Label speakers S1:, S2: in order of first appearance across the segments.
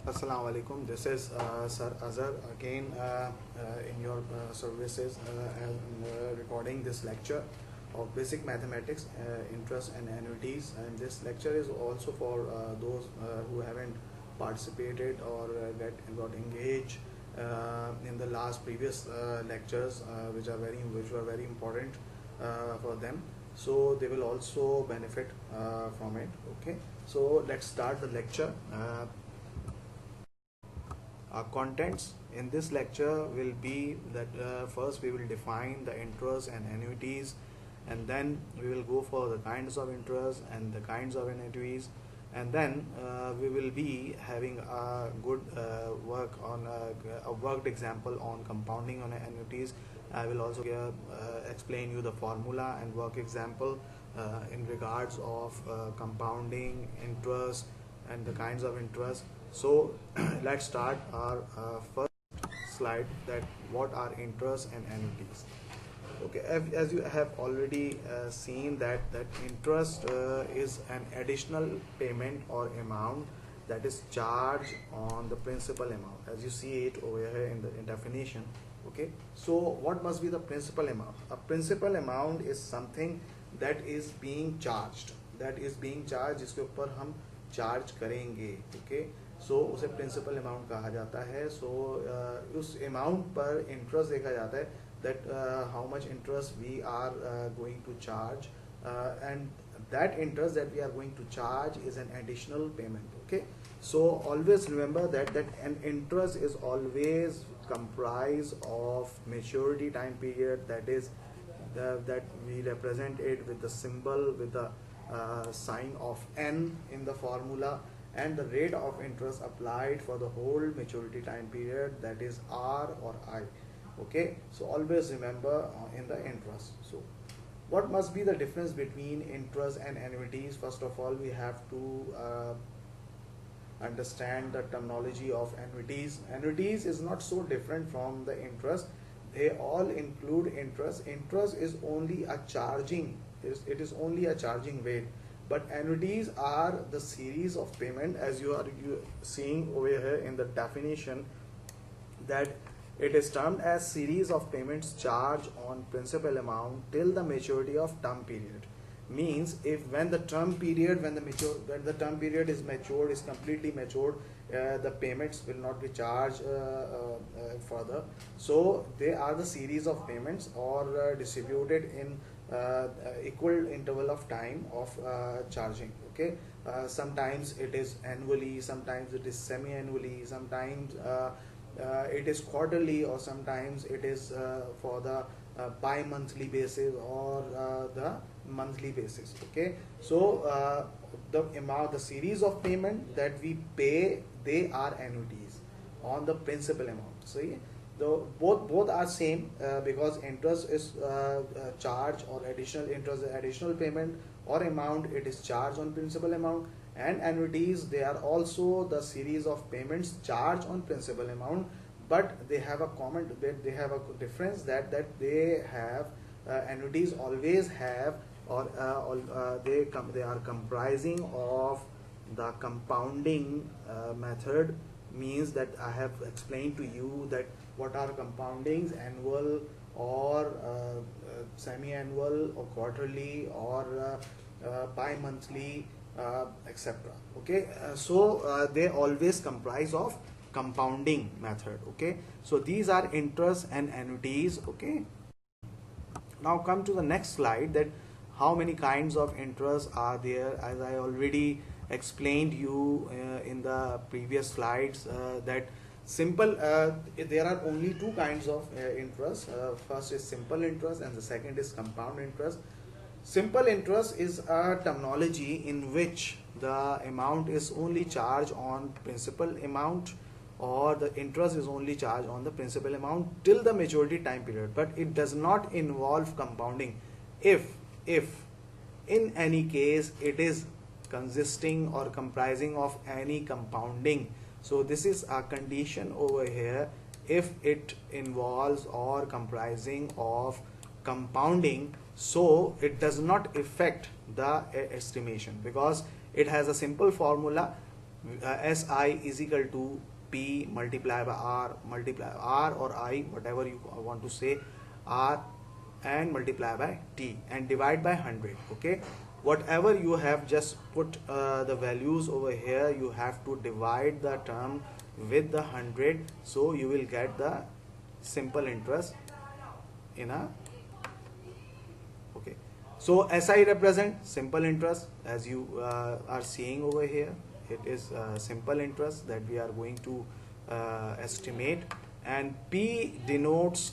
S1: Assalamu alaikum. This is Sir Azhar again in your services and recording this lecture of basic mathematics, interest and annuities. And this lecture is also for those who haven't participated or got engaged in the last previous lectures, which were very important for them. So they will also benefit from it. Okay. So let's start the lecture. Our contents in this lecture will be that first we will define the interest and annuities, and then we will go for the kinds of interest and the kinds of annuities, and then we will be having a good work on a worked example on compounding on annuities. I will also explain you the formula and work example in regards of compounding interest and the kinds of interest. So let's start our first slide, that what are interest and annuities. Okay, as you have already seen that interest is an additional payment or amount that is charged on the principal amount, as you see it over here in the definition. Okay, so what must be the principal amount? A principal amount is something that is being charged, जिसके ऊपर हम charge करेंगे. Okay, सो उसे principal amount कहा जाता है. सो उस amount पर इंटरेस्ट देखा जाता है, that how much interest we are going to charge, and that interest that we are going to charge is an additional payment. Okay, so always remember that an interest is always comprised of maturity time period, that is that we represent it with the symbol, with the sign of n in the formula, and the rate of interest applied for the whole maturity time period, that is R or I. Okay, so always remember in the interest. So what must be the difference between interest and annuities? First of all, we have to understand the terminology of annuities. Annuities is not so different from the interest. They all include interest. Interest is only a charging, it is only a charging rate. But annuities are the series of payment, as you are seeing over here in the definition, that it is termed as series of payments charged on principal amount till the maturity of term period. Means if when the term period is matured, is completely matured, the payments will not be charged further. So they are the series of payments, or distributed in equal interval of time of charging. Okay, sometimes it is annually, sometimes it is semi-annually, sometimes it is quarterly, or sometimes it is for the bi-monthly basis or the monthly basis. Okay, so the series of payment that we pay, they are annuities on the principal amount. So both are same, because interest is charge or additional interest, additional payment or amount, it is charged on principal amount. And annuities, they are also the series of payments charged on principal amount, but they have a common, they have a difference, that they have annuities always have, or they are comprising of the compounding method. Means that I have explained to you that what are compoundings: annual or semi-annual or quarterly or bi-monthly, etc. Okay, so they always comprise of compounding method. Okay, so these are interest and annuities. Okay, now come to the next slide, that how many kinds of interest are there. As I already explained you in the previous slides, that simple there are only two kinds of interest. First is simple interest and the second is compound interest. Simple interest is a terminology in which the amount is only charged on principal amount, or the interest is only charged on the principal amount till the maturity time period, but it does not involve compounding. If in any case it is consisting or comprising of any compounding, so this is a condition over here. If it involves or comprising of compounding, so it does not affect the estimation, because it has a simple formula. SI is equal to P multiplied by R or I, whatever you want to say, R, and multiply by T and divide by 100. Okay, whatever you have just put the values over here, you have to divide the term with the 100, so you will get the simple interest in a. Okay, so SI represent simple interest, as you are seeing over here. It is simple interest that we are going to estimate, and P denotes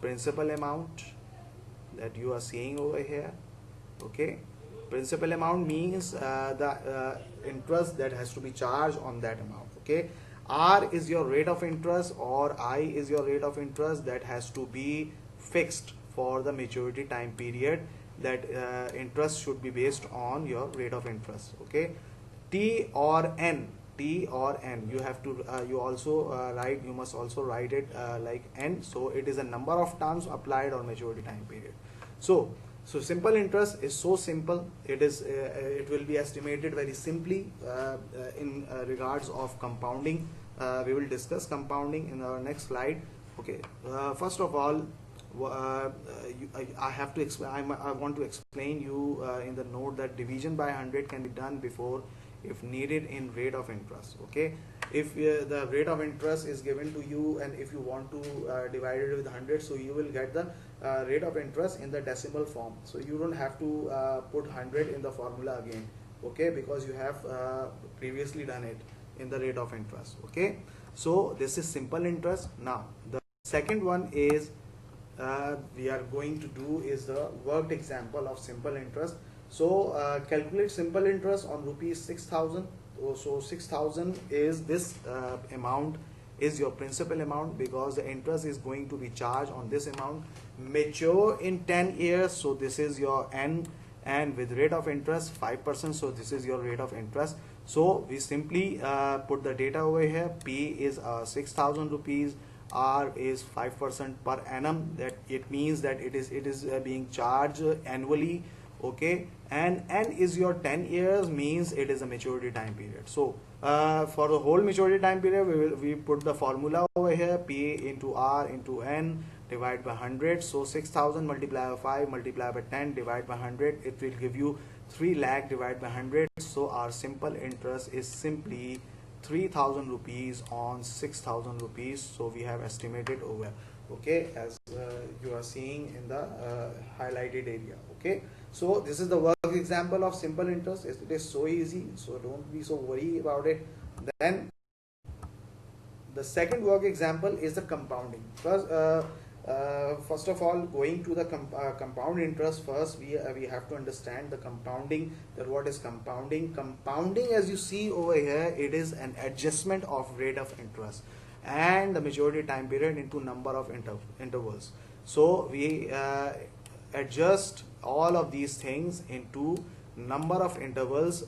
S1: principal amount that you are seeing over here. Okay, principal amount means the interest that has to be charged on that amount. Okay, R is your rate of interest, or I is your rate of interest that has to be fixed for the maturity time period. That interest should be based on your rate of interest. Okay, T or N, you have to you must also write it like N, so it is a number of terms applied on maturity time period. So simple interest is so simple. It will be estimated very simply in regards of compounding. We will discuss compounding in our next slide. Okay, first of all, I have to explain. I want to explain you in the note that division by 100 can be done before if needed in rate of interest. Okay, if the rate of interest is given to you, and if you want to divide it with 100, so you will get the rate of interest in the decimal form, so you don't have to put 100 in the formula again. Okay, because you have previously done it in the rate of interest. Okay, so this is simple interest. Now the second one is we are going to do is the worked example of simple interest. So calculate simple interest on rupees 6,000. So 6,000 is this amount is your principal amount, because the interest is going to be charged on this amount, mature in 10 years, so this is your N, and with rate of interest 5%, so this is your rate of interest. So we simply put the data over here. P is 6,000 rupees, R is 5% per annum, that it means that it is being charged annually. Okay, and N is your 10 years, means it is a maturity time period. So for the whole maturity time period, we put the formula over here, P into R into N divide by 100. So 6,000 multiplied by 5 multiplied by 10 divide by 100, it will give you 3 lakh divided by 100. So our simple interest is simply 3,000 rupees on 6,000 rupees. So we have estimated over. Okay, as you are seeing in the highlighted area. Okay, so this is the work example of simple interest. It is so easy, so don't be so worried about it. Then the second work example is the compounding. First of all, going to the compound interest, first we have to understand the compounding, that what is compounding. Compounding, as you see over here, it is an adjustment of rate of interest and the maturity time period into number of intervals. So we adjust all of these things into number of intervals,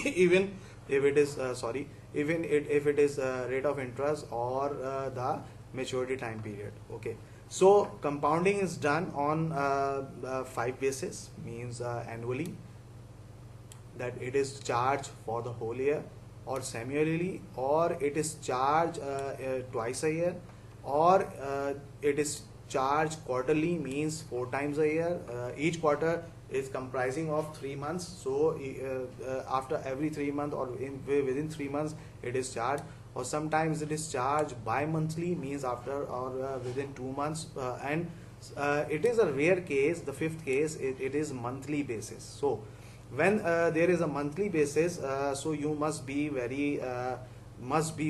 S1: even if it is if it is rate of interest or the maturity time period. Okay, so compounding is done on 5 basis, means annually, that it is charged for the whole year, or semi-yearly, or it is charged twice a year, or it is charged quarterly, means 4 times a year. Each quarter is comprising of 3 months, so after every 3 months or within 3 months it is charged, or sometimes it is charged bi-monthly, means after or within 2 months, and it is a rare case. The fifth case, it is monthly basis. So when there is a monthly basis, so you must be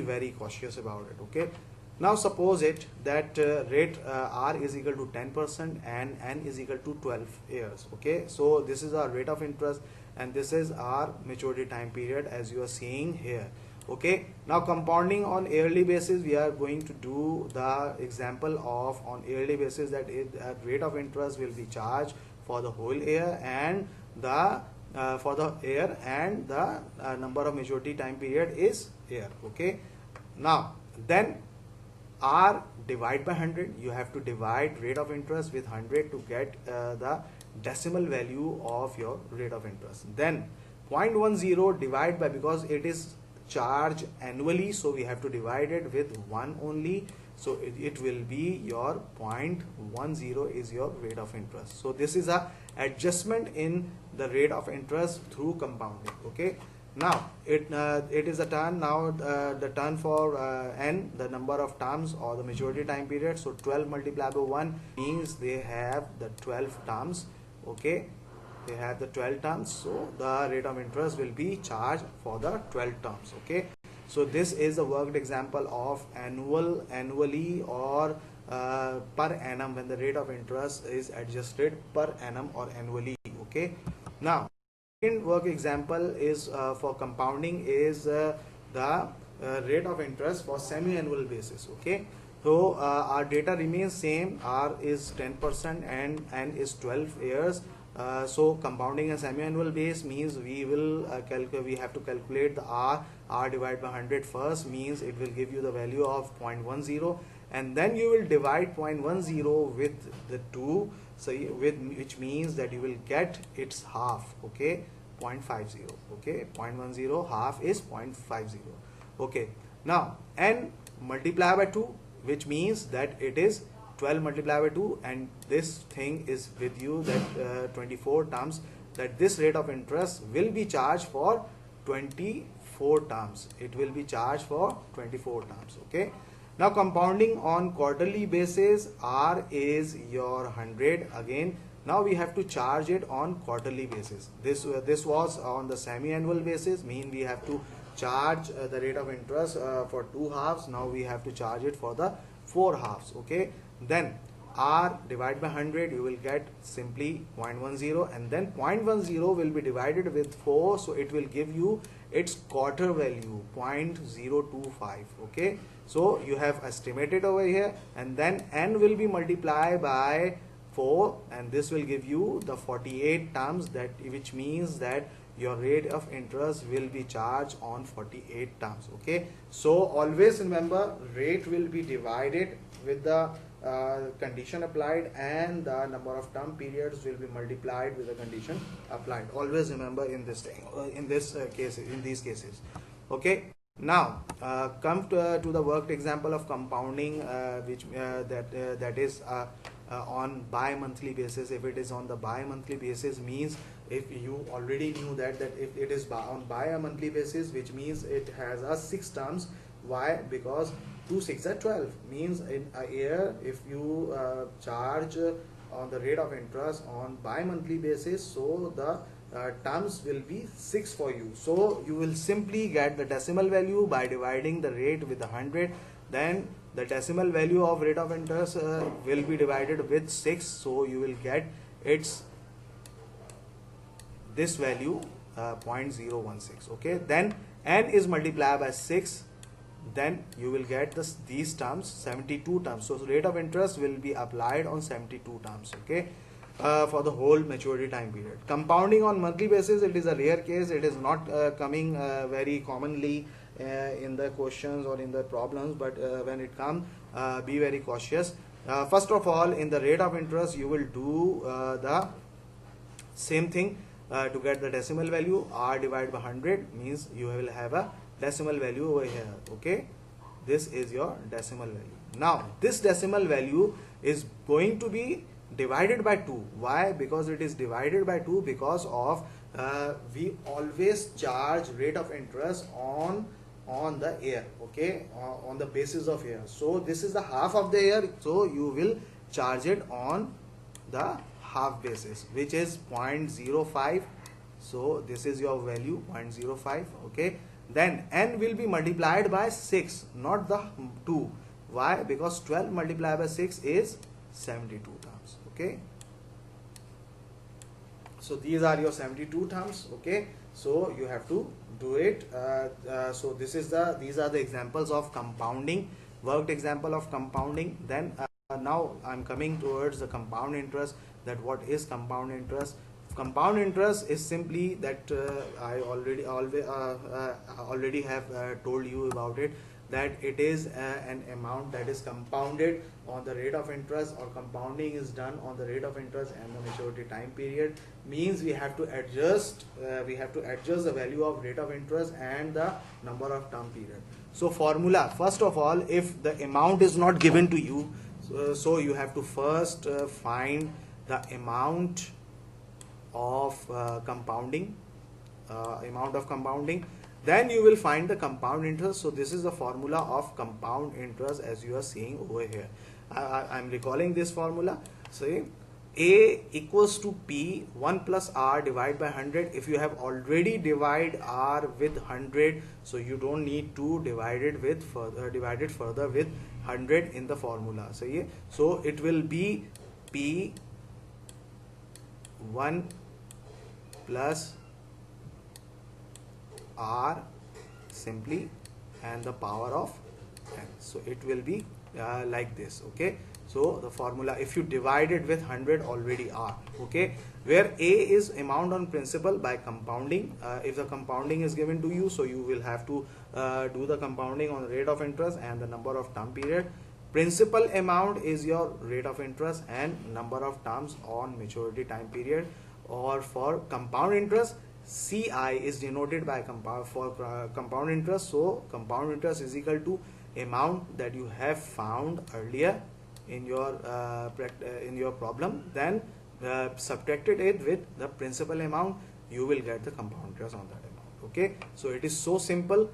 S1: very cautious about it. Okay, now suppose it that rate R is equal to 10% and N is equal to 12 years. Okay, so this is our rate of interest and this is our maturity time period, as you are seeing here. Okay, now compounding on yearly basis, we are going to do the example of on yearly basis, that rate of interest will be charged for the whole year, and the number of maturity time period is year. Okay, now then R divide by 100, you have to divide rate of interest with 100 to get the decimal value of your rate of interest. Then 0.10 divide by, because it is charge annually, so we have to divide it with 1 only. So it will be your 0.10 is your rate of interest. So this is a adjustment in the rate of interest through compounding. Okay. Now it is a term. Now the term for n, the number of terms or the maturity time period. So 12 multiplied by 1 means they have the 12 terms. Okay, they have the 12 terms. So the rate of interest will be charged for the 12 terms. Okay. So this is a worked example of annually or per annum, when the rate of interest is adjusted per annum or annually. Okay. Now second work example is for compounding is the rate of interest for semi-annual basis. Okay. So our data remains same. R is 10% and N is 12 years. So compounding a semi-annual base means we will we have to calculate the R divided by 100 first, means it will give you the value of 0.10, and then you will divide 0.10 with the 2, so which means that you will get its half. Okay, 0.50. Okay, 0.10 half is 0.50. Okay, now N multiply by 2, which means that it is 12 multiplied by 2, and this thing is with you that 24 terms, that this rate of interest will be charged for 24 terms. It will be charged for 24 terms. Okay. Now compounding on quarterly basis, R is your 100 again. Now we have to charge it on quarterly basis. This was on the semi-annual basis, mean we have to charge the rate of interest for 2 halves. Now we have to charge it for the 4 halves. Okay. Then R divided by 100, you will get simply 0.10, and then 0.10 will be divided with 4, so it will give you its quarter value 0.025. Okay, so you have estimated over here, and then N will be multiplied by 4, and this will give you the 48 terms, that which means that your rate of interest will be charged on 48 terms. Okay, so always remember, rate will be divided with the condition applied, and the number of term periods will be multiplied with the condition applied. Always remember in this thing, in these cases. Okay. Now come to the worked example of compounding, that is on bi-monthly basis. If it is on the bi-monthly basis, means if you already knew that if it is on bi-monthly basis, which means it has 6 terms. Why? Because 2 6 are 12, means in a year, if you charge on the rate of interest on bi-monthly basis, so the terms will be 6 for you. So you will simply get the decimal value by dividing the rate with 100. Then the decimal value of rate of interest will be divided with 6, so you will get its this value 0.016. Okay, then N is multiplied by 6, then you will get these terms, 72 terms. So rate of interest will be applied on 72 terms. Okay, for the whole maturity time period. Compounding on monthly basis, it is a rare case. It is not coming very commonly in the questions or in the problems, but when it comes, be very cautious. First of all, in the rate of interest, you will do the same thing to get the decimal value. R divided by 100 means you will have a decimal value over here. Okay, this is your decimal value. Now this decimal value is going to be divided by 2. Why? Because it is divided by 2 because of we always charge rate of interest on the year. Okay, on the basis of year. So this is the half of the year, so you will charge it on the half basis, which is 0.05. So this is your value 0.05. Okay, then N will be multiplied by 6, not the 2. Why? Because 12 multiplied by 6 is 72 terms. Okay, so these are your 72 terms. Okay, so you have to do it. So these are the examples of compounding, worked example of compounding. Then now I'm coming towards the compound interest, that what is compound interest. compound interest is simply that I already have told you about it, that it is an amount that is compounded on the rate of interest, or compounding is done on the rate of interest and the maturity time period. Means we have to adjust the value of rate of interest and the number of term period. So formula, first of all, if the amount is not given to you, so you have to first find the amount of compounding, then you will find the compound interest. So this is the formula of compound interest as you are seeing over here. I'm recalling this formula. Say A equals to P 1 plus R divided by 100. If you have already divided R with 100, so you don't need to divide it further with 100 in the formula. So it will be P 1 plus R simply and the power of n. So it will be like this. Okay, so the formula, if you divide it with 100 already R, okay, where A is amount on principal by compounding. If the compounding is given to you, so you will have to do the compounding on the rate of interest and the number of term period. Principal amount is your rate of interest and number of terms on maturity time period. Or for compound interest, CI is denoted by compound interest. So compound interest is equal to amount that you have found earlier in your problem, then subtracted it with the principal amount, you will get the compound interest on that amount. Okay, so it is so simple.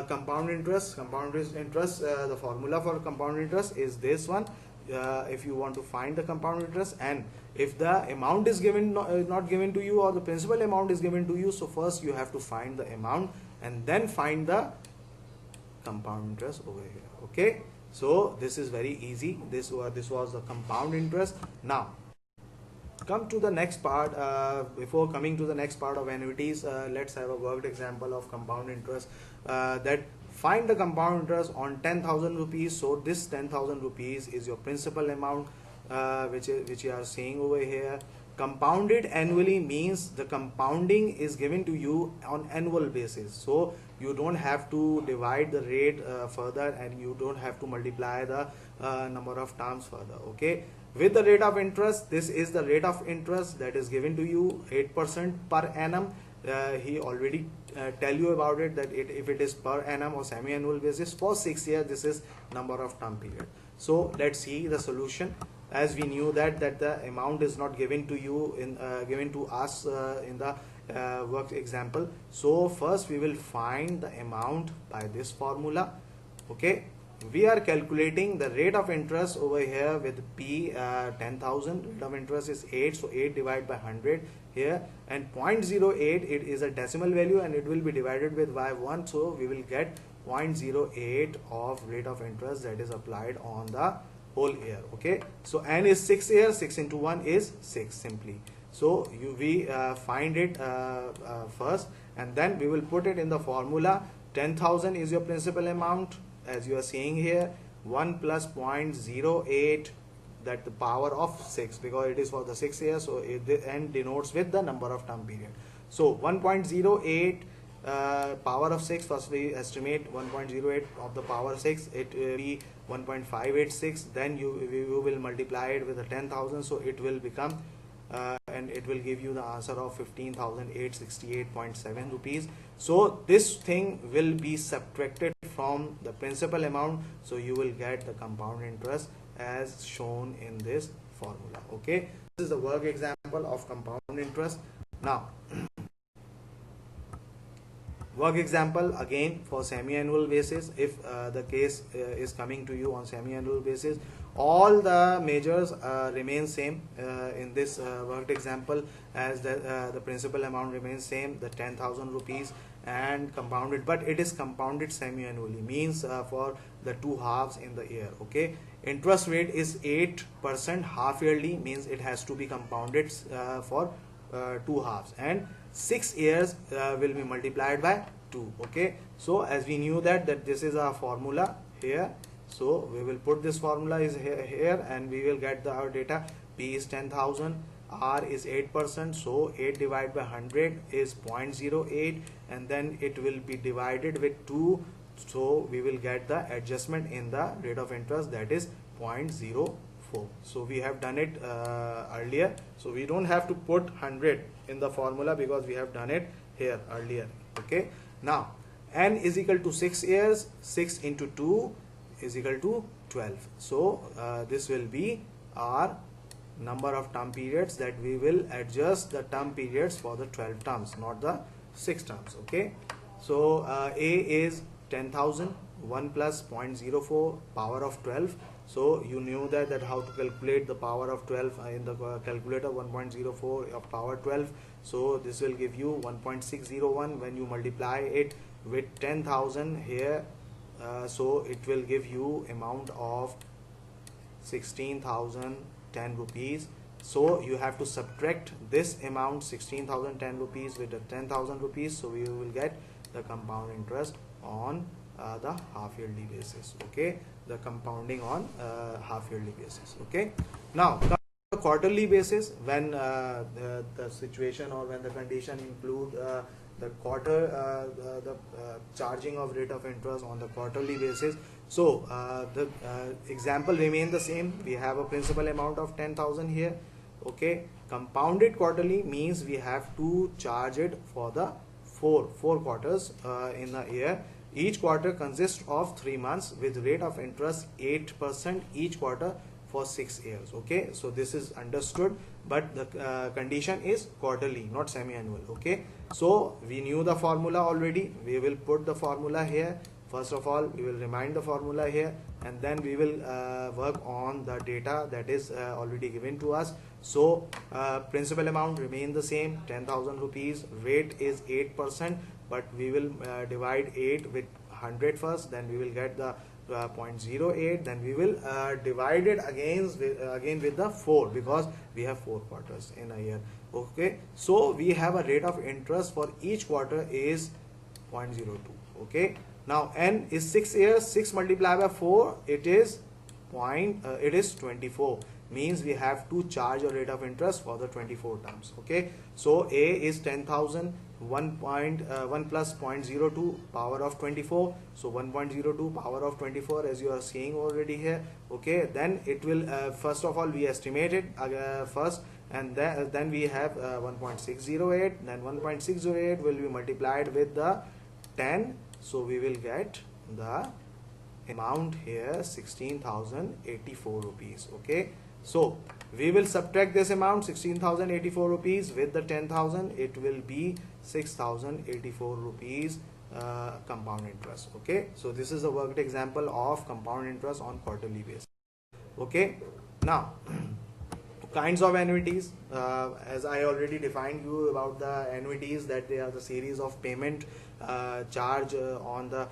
S1: Compound interest, the formula for compound interest is this one. If you want to find the compound interest, and if the amount is not given to you, or the principal amount is given to you, so first you have to find the amount and then find the compound interest over here. Okay, so this is very easy. This was the compound interest. Now come to the next part. Before coming to the next part of annuities, let's have a worked example of compound interest. That find the compound interest on 10,000 rupees. So this 10,000 rupees is your principal amount, which you are seeing over here. Compounded annually means the compounding is given to you on annual basis. So you don't have to divide the rate further, and you don't have to multiply the number of terms further. Okay, with the rate of interest, this is the rate of interest that is given to you, 8% per annum. He already tell you about it, that if it is per annum or semi-annual basis for 6 years, this is number of term period. So let's see the solution. As we knew that the amount is not given to you given to us in the work example. So first we will find the amount by this formula. Okay, we are calculating the rate of interest over here with P 10,000. Rate of interest is 8, so 8 divided by 100 here, and 0.08, it is a decimal value and it will be divided with by 1, so we will get 0.08 of rate of interest that is applied on the whole year. Okay, so n is 6 years, 6 into 1 is 6 simply. So we find it first, and then we will put it in the formula. 10,000 is your principal amount, as you are seeing here, 1 plus 0.08, that the power of 6, because it is for the 6 years, so the n denotes with the number of term period. So 1.08 power of 6, first we estimate 1.08 of the power 6, it will be 1.586, then you will multiply it with the 10,000, so it will become and it will give you the answer of 15,868.7 rupees. So this thing will be subtracted from the principal amount, so you will get the compound interest as shown in this formula. Okay, this is the work example of compound interest. Now work example again for semi-annual basis. If the case is coming to you on semi-annual basis, all the measures remain same in this worked example, as the principal amount remains same, the 10,000 rupees, and compounded, but it is compounded semi-annually, means for the 2 halves in the year. Okay, interest rate is 8%, half yearly, means it has to be compounded for 2 halves, and 6 years will be multiplied by 2. Okay, so as we knew that this is our formula here, so we will put this formula is here and we will get our data. P is 10,000, R is 8%, so 8 divided by 100 is 0.08, and then it will be divided with 2, so we will get the adjustment in the rate of interest, that is 0.04. So we have done it earlier, so we don't have to put 100 in the formula because we have done it here earlier. Okay, now n is equal to 6 years, 6 into 2 is equal to 12. So this will be our number of term periods, that we will adjust the term periods for the 12 terms, not the 6 terms. Okay, so A is 10,000, 1 plus 0.04 power of 12. So you knew that how to calculate the power of 12 in the calculator, 1.04 of power 12. So this will give you 1.601 when you multiply it with 10,000 here. So it will give you amount of 16,010 rupees. So you have to subtract this amount 16,010 rupees with the 10,000 rupees. So we will get the compound interest on the half yearly basis. Okay, the compounding on half yearly basis. Okay, now the quarterly basis, when the situation or when the condition include the quarter, the charging of rate of interest on the quarterly basis. So the example remain the same. We have a principal amount of 10,000 here. Okay, compounded quarterly means we have to charge it for the four quarters in the year. Each quarter consists of 3 months with rate of interest 8% each quarter for 6 years. Okay, so this is understood, but the condition is quarterly, not semi-annual. Okay, so we knew the formula already. We will put the formula here. First of all, we will remind the formula here, and then we will work on the data that is already given to us. So principal amount remain the same, 10,000 rupees. Rate is 8%, but we will divide 8 with 100 first, then we will get the 0.08, then we will divide it again with the 4, because we have 4 quarters in a year. Okay, so we have a rate of interest for each quarter is 0.02. Okay, now n is 6 years, 6 multiplied by 4, it is 24, means we have to charge a rate of interest for the 24 terms. Okay, so A is 10,000, 1 plus 0.02 power of 24, so 1.02 power of 24, as you are seeing already here. Okay, then it will first of all we estimate it first, and then we have 1.608, then 1.608 will be multiplied with the 10, so we will get the amount here 16,084 rupees. Okay, so we will subtract this amount 16,084 rupees with the 10,000, it will be 6,084 rupees compound interest. Okay, so this is a worked example of compound interest on quarterly basis. Okay, now kinds of annuities, as I already defined you about the annuities, that they are the series of payment charge on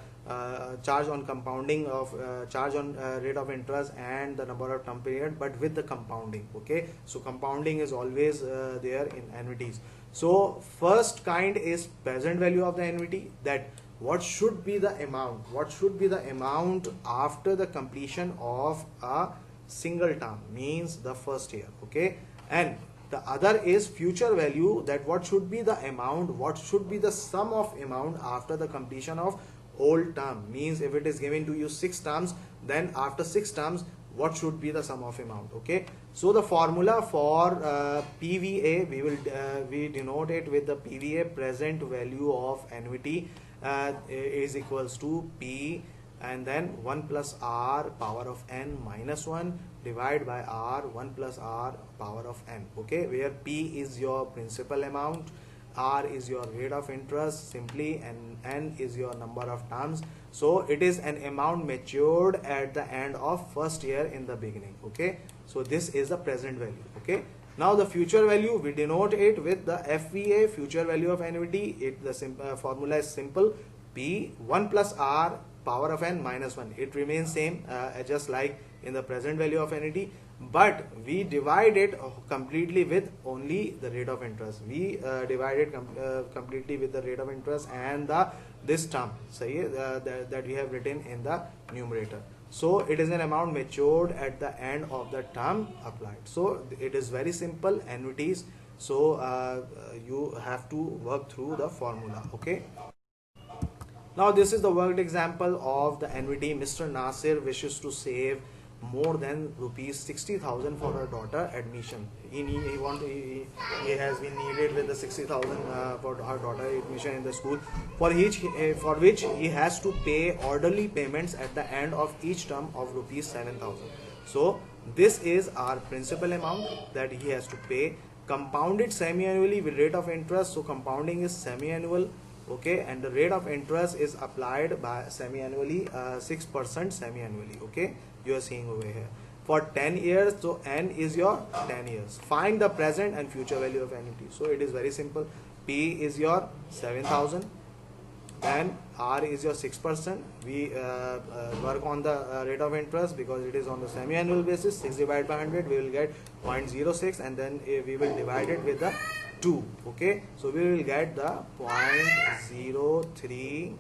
S1: compounding of charge on rate of interest and the number of term period, but with the compounding. Okay, so compounding is always there in annuities. So first kind is present value of the annuity, that what should be the amount after the completion of a single term, means the first year. Okay, and the other is future value, that what should be the amount, what should be the sum of amount after the completion of whole term, means if it is given to you 6 terms, then after 6 terms what should be the sum of amount. Okay, so the formula for PVA, we denote it with the PVA, present value of annuity, is equals to P and then 1 plus R power of n minus 1 divided by R 1 plus R power of n. Okay, where P is your principal amount, R is your rate of interest simply, and n is your number of terms. So it is an amount matured at the end of first year in the beginning. Okay, so this is the present value. Okay, now the future value, we denote it with the FVA, future value of annuity. The formula is simple, P 1 plus R power of n minus 1. It remains same just like in the present value of annuity, but we divide it completely with only the rate of interest. We divide it completely with the rate of interest and the this term that we have written in the numerator. So it is an amount matured at the end of the term applied. So it is very simple, annuities. So you have to work through the formula. Okay. Now this is the worked example of the annuity. Mr. Nasir wishes to save more than rupees 60,000 for her daughter admission. He has been needed with the 60,000 for her daughter admission in the school, for which he has to pay orderly payments at the end of each term of rupees 7,000. So this is our principal amount that he has to pay, compounded semi-annually with rate of interest. So compounding is semi-annual. Okay, and the rate of interest is applied by semi-annually, 6% semi-annually. Okay, you are seeing over here for 10 years. So n is your 10 years. Find the present and future value of annuity. So it is very simple. P is your 7,000 and R is your 6%. We work on the rate of interest because it is on the semi-annual basis. 6 divided by 100, we will get 0.06, and then we will divide it with the 2. Okay, so we will get the 0.03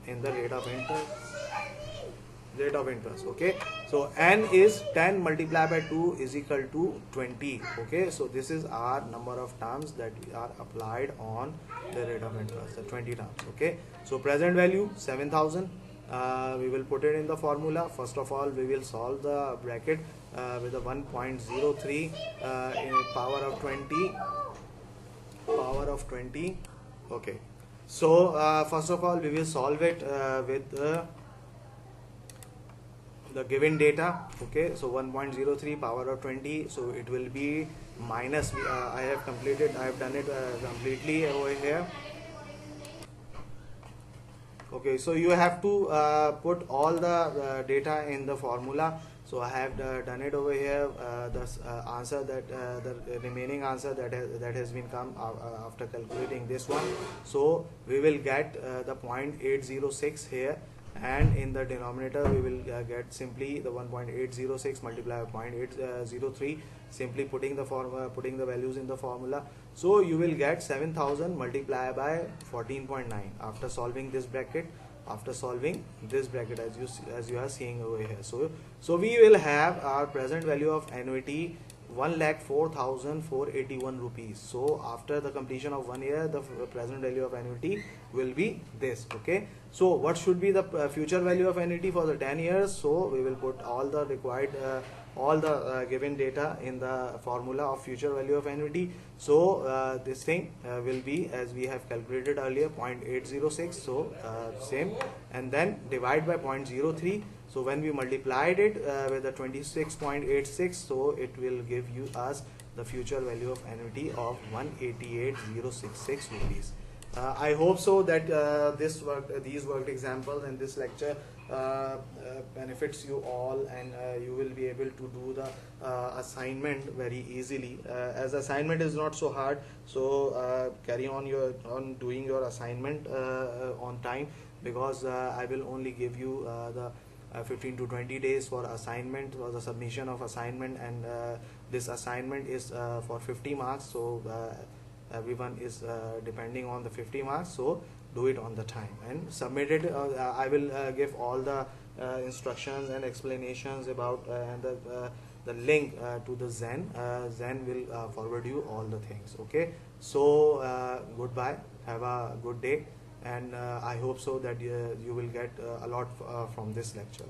S1: in the rate of interest. Okay, so n is 10 multiplied by 2 is equal to 20. Okay, so this is our number of terms that are applied on the rate of interest, the 20 terms. Okay, so present value 7,000. We will put it in the formula. First of all, we will solve the bracket with the 1.03 in power of 20. Okay, so first of all we will solve it with the given data. Okay, so 1.03 power of 20, so it will be minus, I have done it completely over here. Okay, so you have to put all the data in the formula. So I have done it over here. The answer that the remaining answer that has been come after calculating this one. So we will get the 0.806 here, and in the denominator we will get simply the 1.806 multiplied by 0.803. Simply putting the values in the formula. So you will get 7,000 multiplied by 14.9 after solving this bracket. As you are seeing over here. So we will have our present value of annuity 1,04,481 rupees. So after the completion of 1 year, the present value of annuity will be this. Okay, so what should be the future value of annuity for the 10 years? So we will put all the required given data in the formula of future value of annuity. So this thing will be, as we have calculated earlier, 0.806. So same, and then divide by 0.03. So when we multiplied it with the 26.86, so it will give us the future value of annuity of 188,066 rupees. I hope so that these worked examples and this lecture benefits you all, and you will be able to do the assignment very easily. As assignment is not so hard, so carry on doing your assignment on time, because I will only give you the 15 to 20 days for assignment, for the submission of assignment, and this assignment is for 50 marks. So everyone is depending on the 50 marks, so do it on the time and submit it. I will give all the instructions and explanations about and the link to the Zen. Zen will forward you all the things. Okay, so goodbye, have a good day, and I hope so that you will get a lot from this lecture.